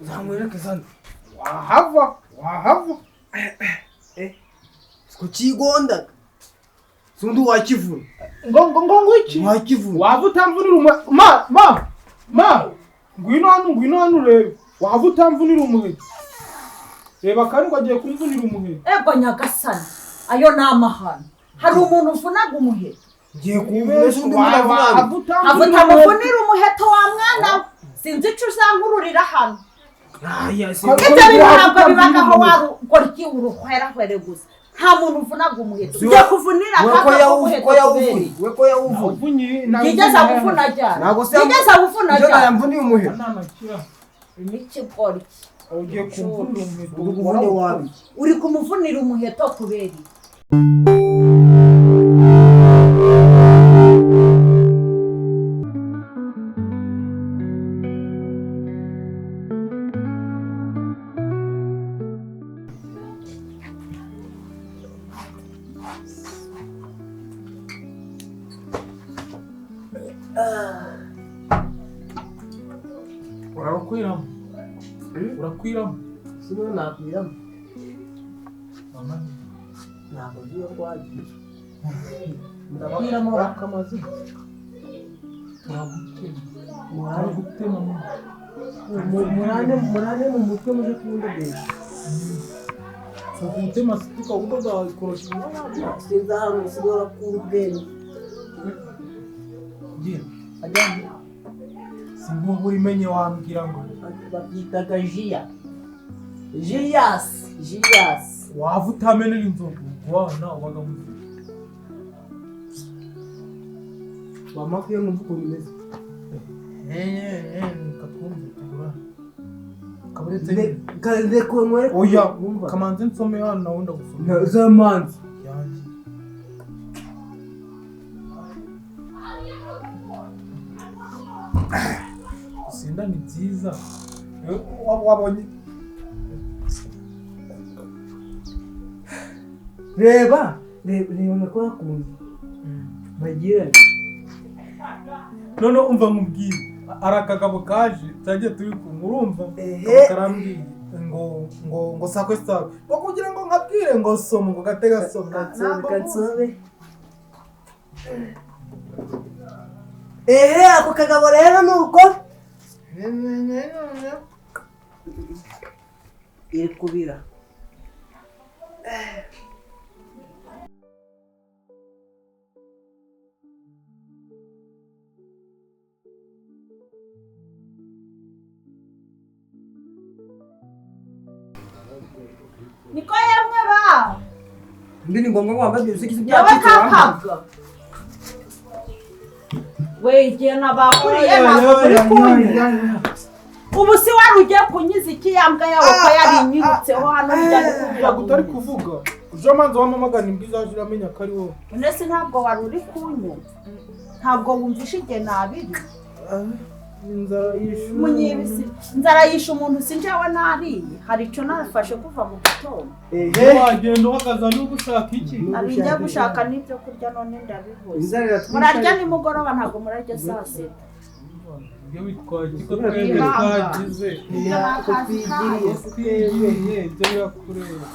zamwereke sana wahava kukigonda sundi wakivuna ngo iki wakivuna wava utamvunira ma ngwino hano urebe wava utamvunira umuheto reba kandi ngo agiye kumvunira umuheto ego nyagasani ayo ni amahano hari umuntu uvunaga umuheto ngiye kuwuvunesha undi utamuvunira umuheto wa mwana sinzi ico uzankururira hano ibyo ntabwo bibagaho warugoryi uruhwerahwere gusa nta muntu uvunaga umuheto ugiye kuvunira ko yawuvunye yigeze agufuna ryari yigeze agufuna ryari yamvuniye umuheto n'ikigoryi ugiye kumvunira umuheto uguvune wabi uri kumuvunira umuheto kubera urakwiramo sino nakwiramo ntabwo ngiye kwagiye ndakwiramo akamazi turagutema murane mu mutwe muje kuwundodesha so kutema situka udoda ikorosha sinza hano sigora kurubwenge ngira ajyanye singo urimenye wambwira ngo babyitaga jiyas wava utamenera inzoga wana wabaga mu wamakwiye numva ukuntu umeze katwumve tugura kaburetse kazeko mwe oya kamanze nsome hano nawe ndagusoma zamanzi yanjye sinda ni byiza wabonye reba mukora kunzi bagira none umva nkubwire arakagabo kaje cyagiye turi kumurumva karambwiye ngo sakwe ngo kugira ngo nkabwire ngo somo ngo gatega somo katsobe ako kagabo rero nuko kubira niko yamwe ba ndi ni ngombwa wambaye ibisikizi byacitse wege nabakuriye ntabwo turi kumwe ubu si wari ugiye kunyiza iki yambwa yawe ko yari inyirutseho hano bijyanye kugira ngo utari kuvuga uje manzi wamamagana imbwiza aje uramenya ko ari wowe nese ntabwo wari uri kunywa ntabwo wumvishe igihe nabiri inzara yishe umuntu sinjewe nariye hari ico nafashe kuva mu gitondo wagenda uhagaza no gushaka iki ari njya gushaka n'ibyo kurya none ndabivuze murarya nimugoroba ntabwo murarya saa sita iyo witwaye ko twebwe twagize twigiriye ibyo birakureba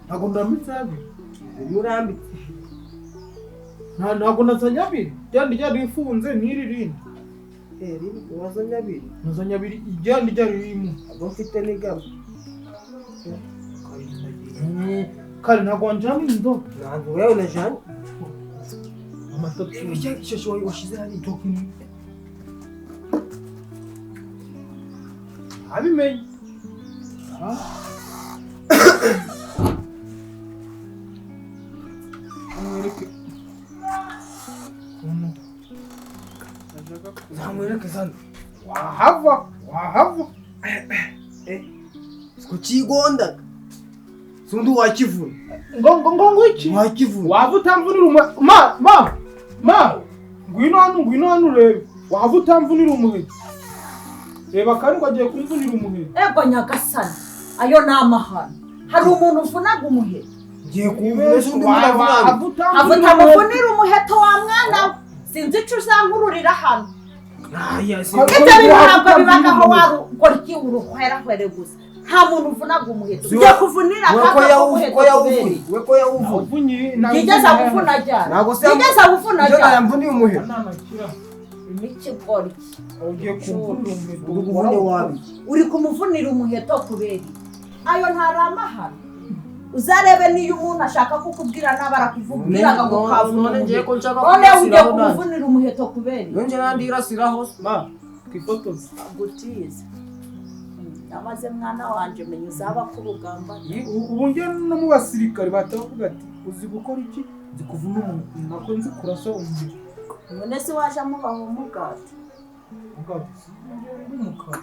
ntabwo ndambitse abiri murambitse ntabwo nazanye abiri ryari rifunze n'iri rindi wazanye abiri nazanye abiri ryari ririmo abo mfite n'igamo kare ntabwo wanjyana inzoga ntabwo wewe unajyana amatatu ishusho washize hari inzoga imwe abimenye amwereke zamwereke sana wahava kukigonda sundi wakivuna ngo iki wakivuna wava utamvunira ngwino hano urebe wava utamvunira umuheto reba Karindwi agiye kumvunira umuheto. Ego nyagasani ayo ni amahano. Hari umuntu uvunaga umuheto. Ngiye kuwuvunisha undi muravugana. Havuta muvunira umuheto wa mwana we. Sinzi ico uzankururira hano. Ibyo bintu ntabwo bibagaho warugoryi uruhwerahwere gusa. Nta muntu uvunaga umuheto. Ugiye kuvunira akaka umuheto kubera. We ko yawuvunye. Yigeze awuvuna ryari? Yigeze awuvuna ryari? Njye yamvuniye umuheto. N'ikigoryi. Ugiye kumvunira umuheto. Uguvune wabi. Uri kumuvunira umuheto kubera. Ayo ntari amahano. Uzarebe niyo umuntu ashaka kukubwira n'abarakuvubwiraga ngo kavuna. None ugiye kumuvunira umuheto kubera. Nonje nandi irasiraho. Ma, twifotoze. Gutiza. Amaze mwana wanje menye uzaba ku rugamba. Ubu nge no mu basirikare batavuga ati uzi gukora iki zikuvuna umuntu nako nzi kurasa umuntu. None se waje amubaho umugati. Umugati n'umukara.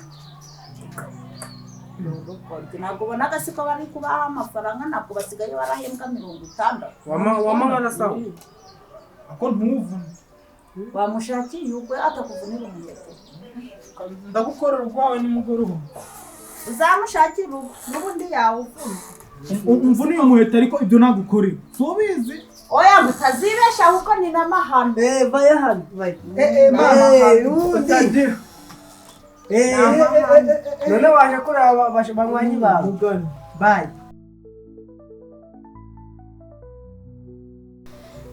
Ntabwo ubona agasiko bari kubaha amafaranga ntabwo basigaye barahembwa 60. Wama arasaba. Ako ntuvune. Wamushakiye ugwe atakuvunira umuheto. Ndagukorera urwawe nimugoroba. Uzamushakira n'ubundi yawuvuna. Umvuniye umuheto ariko ibyo nagukorera. Tubizi. Oya mutazibesha kuko ni namahano. Vaya hano. Undi. None waje kuraba banywanyi bawe. Bye.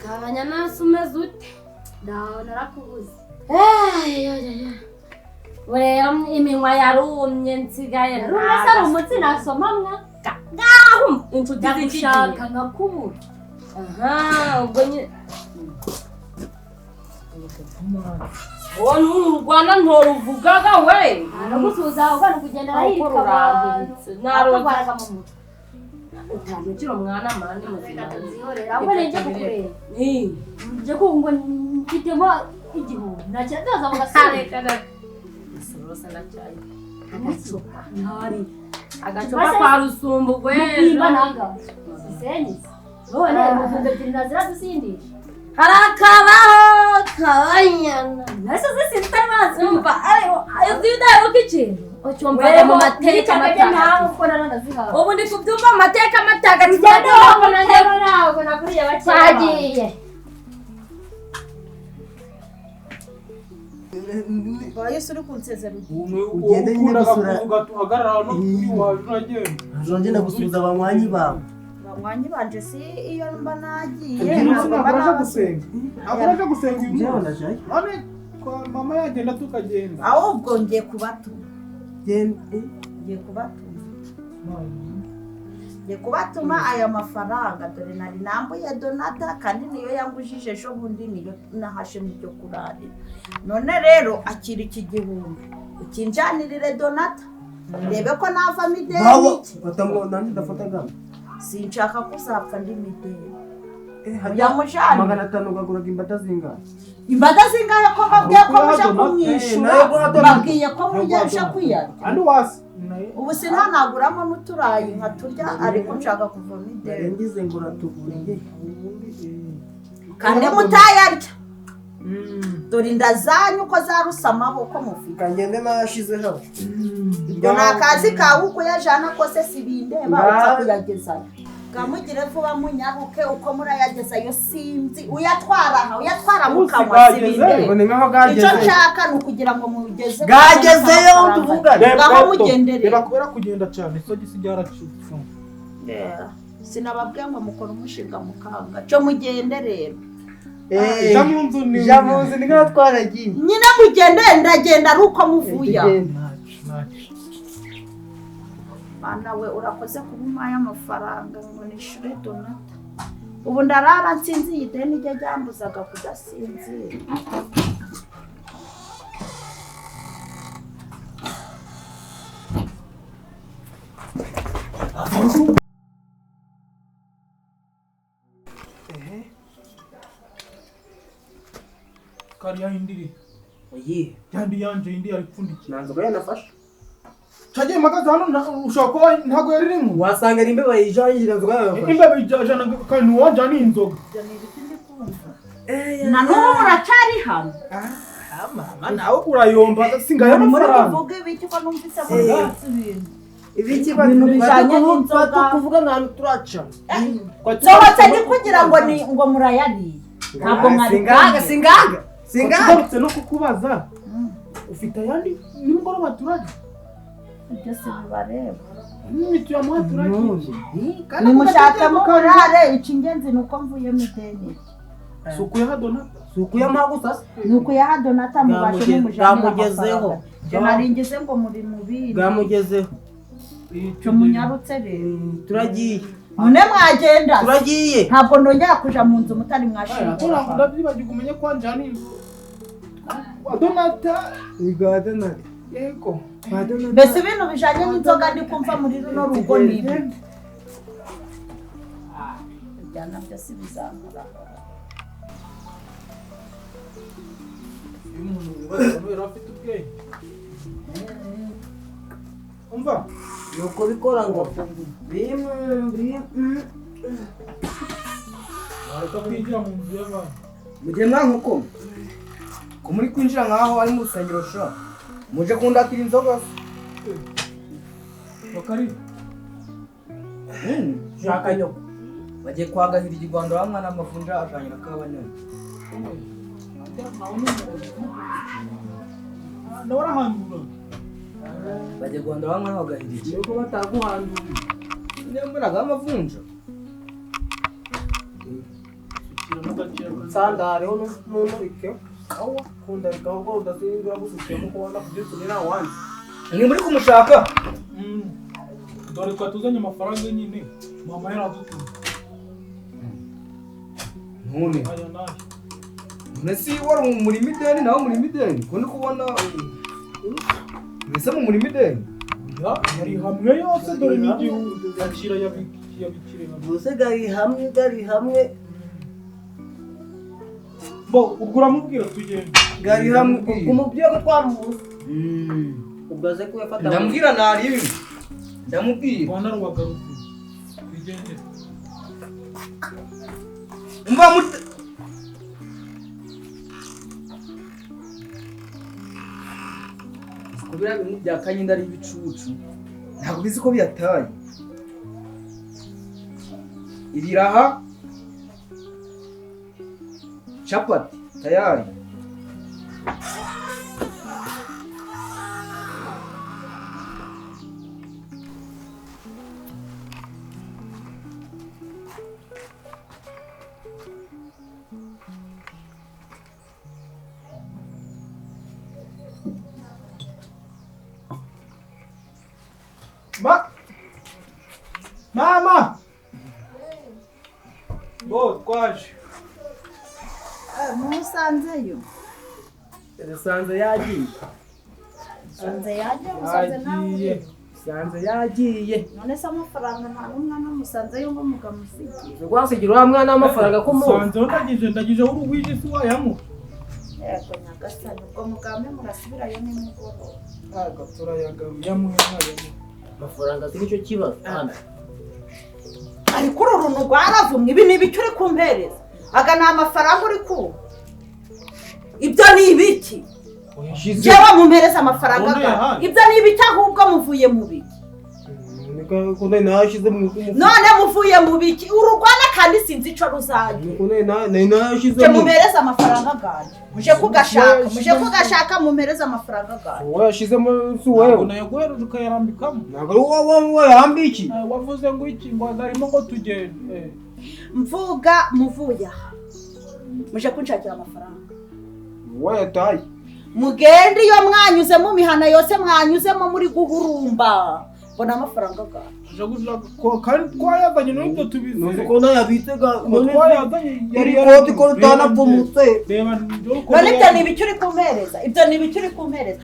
Kabanyana umeze ute? Ndaho narakubuze. Ureba iminwa yarumye nsigaye. Rumwe se umutsi nasomamwa. Gahu inshuti zishaka nkakubura. Aha, ubwo nye. Wonu Rwanda ntoruvugaga we. Aragusuza ugana kugenda arahirika. Narubaraga mu mutwe. Utamukiro mwana mandi muzima. Zihorera ubwo nje kukureba. Nje kumva mfitemo igihumbi. Nacyadaza mu gasare Kana. Rosa na chai. agacupa. Ntari. Agacupa kwa rusumbu gwe. Nimba nanga. Sisenyi. None muvuze tinazira dusindisha. Harakabaho Kabanyana. Nasa zisitamazi. Umva ayo zidayo kikintu. Ochomba mu mateka mataka. Ubu ndi kubyumva amateka mataka Ntabwo ntabwo nakuriye bagiye. Bayese uri kunsezera. Ugende nyine gusura. Tuhagarara no kuri waje uragenda. Azongera gusubiza abanywanyi bawe. Abanywanyi banje si iyo mba nagiye. Ntabwo gusenga. Ntabwo gusenga uyu Njyewe munsi. ndajaye. None kwa mama yagenda tukagenda. Ahubwo ngiye kubatuma. Ngiye kubatuma aya mafaranga dore nari nambuye Donata kandi niyo yangujije ejo bundi niyo nahashe n'ibyo kurarira. None rero akiri iki gihumbi. Ukinjanirire Donata. Rebe ko navamo ideni. Batamwonana ndafataga. Sinshaka kuzapfa ndi mideni. Hajya 500 ugaguraga imbata zingana. Imbata zingahe ko babwiye ko muje kumyishura. Babwiye ko mugesha kwiyarya. Andi wasi. Ubu sinanaguramo n'uturayi nkaturya ariko nshaka kuvoma ideni. Ngize ngo ratuguriye. Kandi mutayarya. Dore inda zanyu ko zarusa amaboko mufite. Kangende nashizeho. Ibyo nakazi kawe uko yajana kose sibindeba ukakuyagezayo. Gamugire vuba munyaruke uko murayagezayo sinzi. Uyatwara mukanywa sibinde. Ngo ni nkaho gageze. Icyo nshaka ni ukugira ngo mugeze. Gagezeyo tuvugane. Ngaho mugendere. Reba kubera kugenda cyane so gisi byaracitse. Sinababwiye ngo mukora umushinga mukanga. Cyo mugende rero. Jamunzu ni nkaho twaragiye. Nyina mugende ndagenda ari uko muvuya. Bana we urakoze kubumaya amafaranga ngo nishure Donata. Ubu ndarara nsinzi ideni rye ryambuzaga kudasinzira. Kariya indiri. Oye, Yandi yanje indi ari pfundikiye. nanzo baya nafasha. Chaje magaza hano ushaka ntago yaririmo. Wasanga rimbe bayijanje nanzo baya nafasha. Imbe bijana kandi wanja ni inzoga. Na none uracari hano. mama nawe urayomba singaye muri amafaranga kuvuga ibiki ko numvise muri ibintu ibiki Ibintu bijanye n'inzoga. tukuvuga nk'ahantu turaca sohotse ni kugira ngo murayariye ntabwo mwari singaga tugarutse no kukubaza ufite ayandi nimugoroba turajya byose bibareba imiti ya mwa turajya nimushaka murare icy'ingenzi ni uko mvuyemo ideni suku ya donata suku y'amagusa ni ukuyaha donata mubashe n'umujyana bwamugezeho naringize ngo muri mubiri bwamugezeho cyo munyarutse rero turagiye none mwagenda turagiye ntabwo nongera kuja mu nzu mutari mwashira ndabyibagiye umenye ko njani donata igadana yego mbese ibintu bijanye n'inzoga ndi kumva muri runo rugo ni ibi byana byose bizamura afite ubwenge umva nuko bikora ngo ariko kwinjira mu nzu y'abantu mugihe mwankuko ko muri kwinjira nkaho ari mu rusengero sha muje kundatira inzoga bakari shaka nyoko bagiye kwagahira igikondo hamwe n'amavunja ashanyira Kabanyana ndawarahandura bagiye guhandura hamwe n'abagahira iki yuko bataguhandura ndemberaga amavunja sandareho n'unurike awa kundarika ahubwo udasindura gusukiyemo kubona kubyutunira wanjye ni muri kumushaka dore twatuzanye amafaranga nyine mama yaradutumye none aya nayo nasi wari muri mideni naho muri mideni ko ndi kubona mwese mu muri mideni yari hamwe yose dore n'igihugu yakira yabikire bose gari hamwe bo ubwo uramubwira tugende gari hamwe umubyeyi ko twamubuze ubaze ko yafata ndamubwira nari ibi ndamubwira bana rubagaruka tugende umva mute kubira bintu bya Kankindi ari ibicucu ntabwo bizi ko biyataye ibiraha chapati tayari mama bo twaje musanzeyo Sanze yagiye musanze yaje musanze nawe Sanze yagiye none se amafaranga nta n'umwana musanzeyo ngo mugamusigiye rwasigira wa mwana w'amafaranga ko mu sanze ndagije uruwije si wayamu yego nyagasani ubwo mugame murasubirayo nimugoroba ntabwo turayagaruye yamwe amafaranga si cyo kibazo ariko uru runtu rwaravumwe ibi ni ibiki uri kumpereza aga ni amafaranga uri kuba ibyo ni ibiki jewe mumpereza amafaranga ibyo ni ibiki ahubwo muvuye mu biki none muvuye mu biki urugwana kandi sinzi ico ruzajya mumpereza amafaranga ganje muje kugashaka mumpereza amafaranga ganje wayashizemo si wewe nayaguhereje ukayarambikamo ntabwo wowe yambiki wavuze ngo iki ngo ndarimo ngo tugende mvuga muvuye aha muje kunshakira amafaranga wayataye mugende iyo mwanyuze mu mihana yose mwanyuzemo muri guhurumba mbona amafaranga ganje kandi twayazanye n'ibyo tubizi nuko nayabitega twayazanye yari koti ko rutanapfumutse none ibyo ni ibiki uri kumpereza ibyo ni ibiki uri kumpereza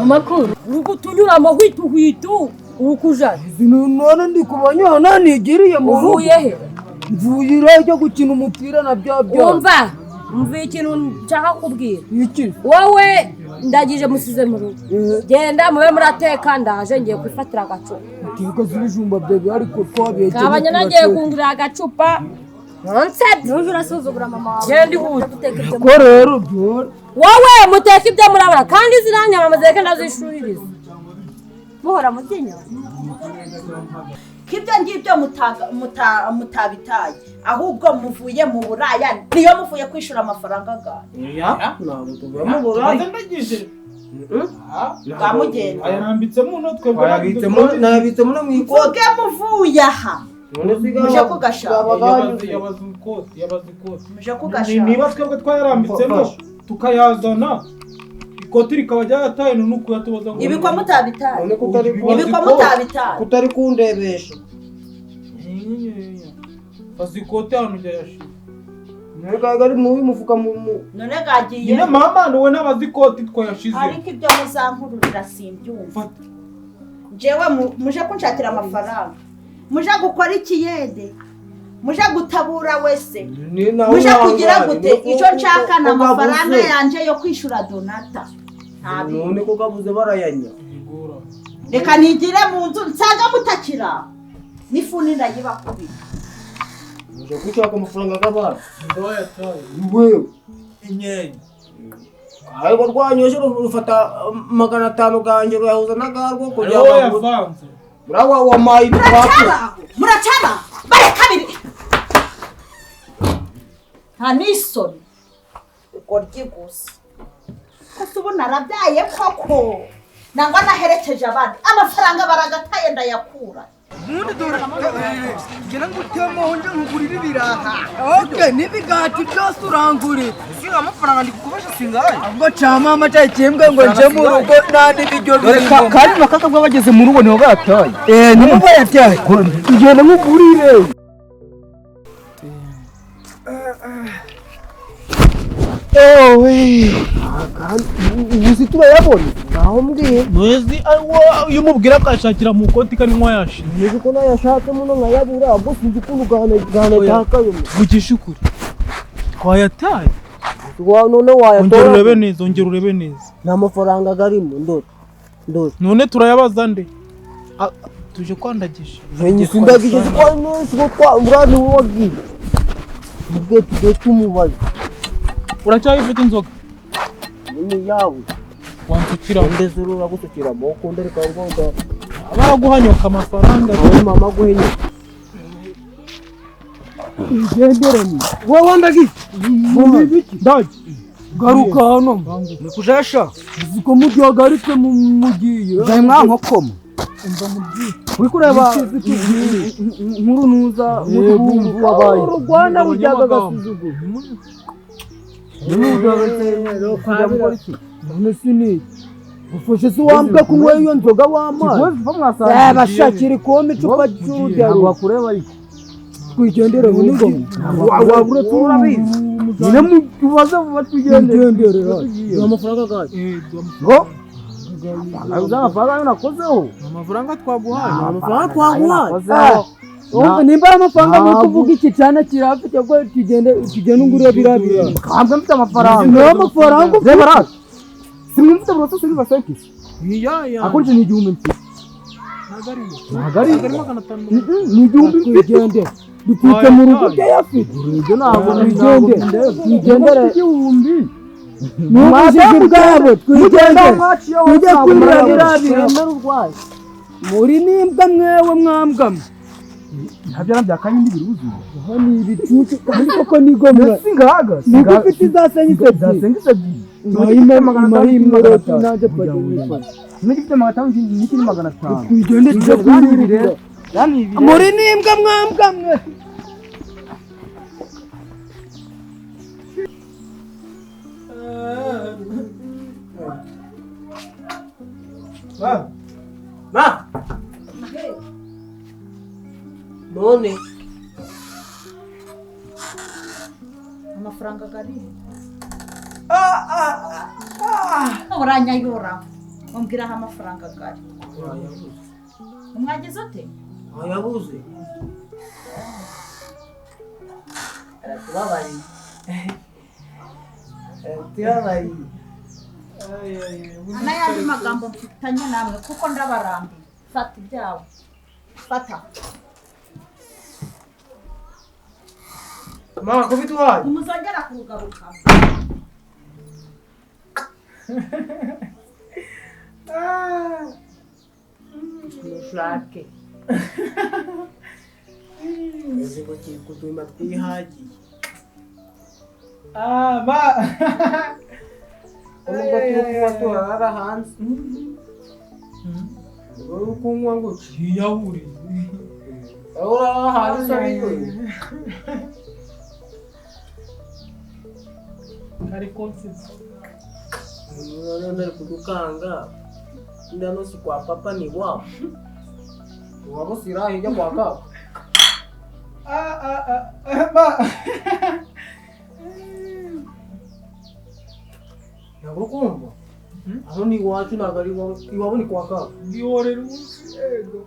amakuru uri kutunyura amahwituhwitu uri kujayo none ndi kubanyana nigiriye mu rugo uvuye he mvuye irajya gukina umupira na bya umva ikintu nshaka kubwira iki wowe Ndagije musize mu rugo. Genda mube murateka ndaje ngiye kwifatira agacupa. Uteka z'ibijumba bebe ariko twabeye. Kabanyana ngiye kungurira agacupa. Nonse Nuje urasuzugura mama wawe. genda ihute. Ko rero byo. Wowe muteka ibyo murabura kandi ziranyama muzeke ndazishuririza. Muhora mutinya. Kibyo ngibyo mutabitaye ahubwo muvuye mu buraya niyo muvuye kwishura amafaranga gahe. Ya, ntabwo tugamo buraya. Ndagije. Bamugenda. Ayarambitsemo no twe Nayabitsemo no mu ikoti. Vuge muvuye aha. Muje kugashaka. Yabaze ikoti. Muje kugashaka. Niba twebwe twayarambitsemo tukayazana ikoti rikaba ryataye nuko yatubaza ngo Ibikwa mutabitaye. Ibikwa mutabitaye. Kutari kundebesha. Bazikote hano ryashira. Nega ari mu mufuka mu. None gagiye. Nyine mama niwe n'abazikoti twayashize. Ariko ibyo muzankururira simbyumva. Jewe muje kunshakira amafaranga. Muje gukora ikiyede. Muje gutabura wese. Muje kugira gute icyo nshaka na amafaranga yanje yo kwishura donata. None ko gabuze barayanya. Reka nigire mu nzu nsanga mutakira. Nifuni ndayiba kubi. Muje kushaka amafaranga gabara. Ndo yataye. Wewe Inyenyi. Hayo rwanyoje rufata 500 ganje ruyahuza nagarwo kugira ngo yavanze. Murawa wa mayi Muracana. Bare kabiri. Hanisoni. Gorgi gusa. Kasubona arabyaye koko. Nangwa naherekeje abandi. Amafaranga baragataye ndayakura. Mundi dore ngira ngo utemo honje nkugurira ibiraha. Okay, nibigati byose urangure. Singa amafaranga ndikubasha singaye. Ubwo camama cyakembwe ngo nje mu rugo nandi bijyo birimo. Kandi Kakabwa bageze mu rugo niho bataye. Nibo bayataye. Tugenda nkugurire. uzi turayabona naho mbwiye Mwezi uyu mubwira akashakira mu koti kari nwa yashi. nzi ko nayashatse muno nkayabura ahubwo sinzi ukuntu gahana cyakayo Vugisha ukuri. Twayataye. none wayatora Ongera urebe neza. nta mafaranga garimo ndore None turayabaza nde? Tuje kwandagije. Ndagije kwa nesi ko kwa murani wogi mubwe tujye tumubaza Uracyayifite inzoga? ni yawe Wansukira. ndeze rura gusukira mo kundere ka ngoga Baraguhanyoka amafaranga. mama guhenye igenderanye wowe ndagije biki Ndaje. garuka hano nikujasha ziko mujyagaritse mugiye Dai mwankokoma. wikureba nkuru nuza mubumvu wabaye Rwanda bujyaga gasuzugo none sini ufashe se wambwa kunywa iyo nzoga wamazi bashakira ikome icupa cy'urujya wakureba ariko twigendere n'ubwo wabure turabizi nyine mubaze batwigendere amafaranga gaje ngo amafaranga nakozeho Amafaranga twaguhaye. nimba amafaranga muri kuvuga iki cyane kirafite ko tugende ngure birabira kambwe mfite amafaranga no amafaranga zebara simwe mfite bro sose biva seki Ya. akurije ni igihumbi mfite Nagari. ni igihumbi mfite dufite mu rugo byafite ibyo ntabwo twigendere igihumbi n'ubujiji bwabo twigendere tujye kurira birabira n'urwaye muri nimbwa mwewe mwambwamwe Habyara bya Kankindi biruzi. hani ibicucu kandi koko nigomwa Singaga. nigufite zasenyise Naime maroti naje pade nifashe. Nigifite 500 n'ikindi 500. Tugende tujye kurira. Muri nimbwa mwambwamwe. Ma. None Amafaranga gari. Uranyayura. Umbwira aho amafaranga gari. Umwagize ute? ayabuze. Tubabari. n'ayandi magambo mfitanye namwe kuko ndabarambiye. Fata ibyawe. Fata. Mama ko bituhaye. Nimuzongera kugaruka. Nushake. Ese ngo kikutuma twihagiye. Ma. Nubwo turi kuba turara hanze. Uri kunywa gutya. Yiyahuri. Urara hanze bigoye. Ariko nsize. None kudukanga. Ndano si kwa papa ni wao. Wabo sirahi njya kwa kaka. Ma. Nakukumva. Aho ni iwacu ntabwo ari iwabo ni kwa kaka. Ngihorera umunsi ego.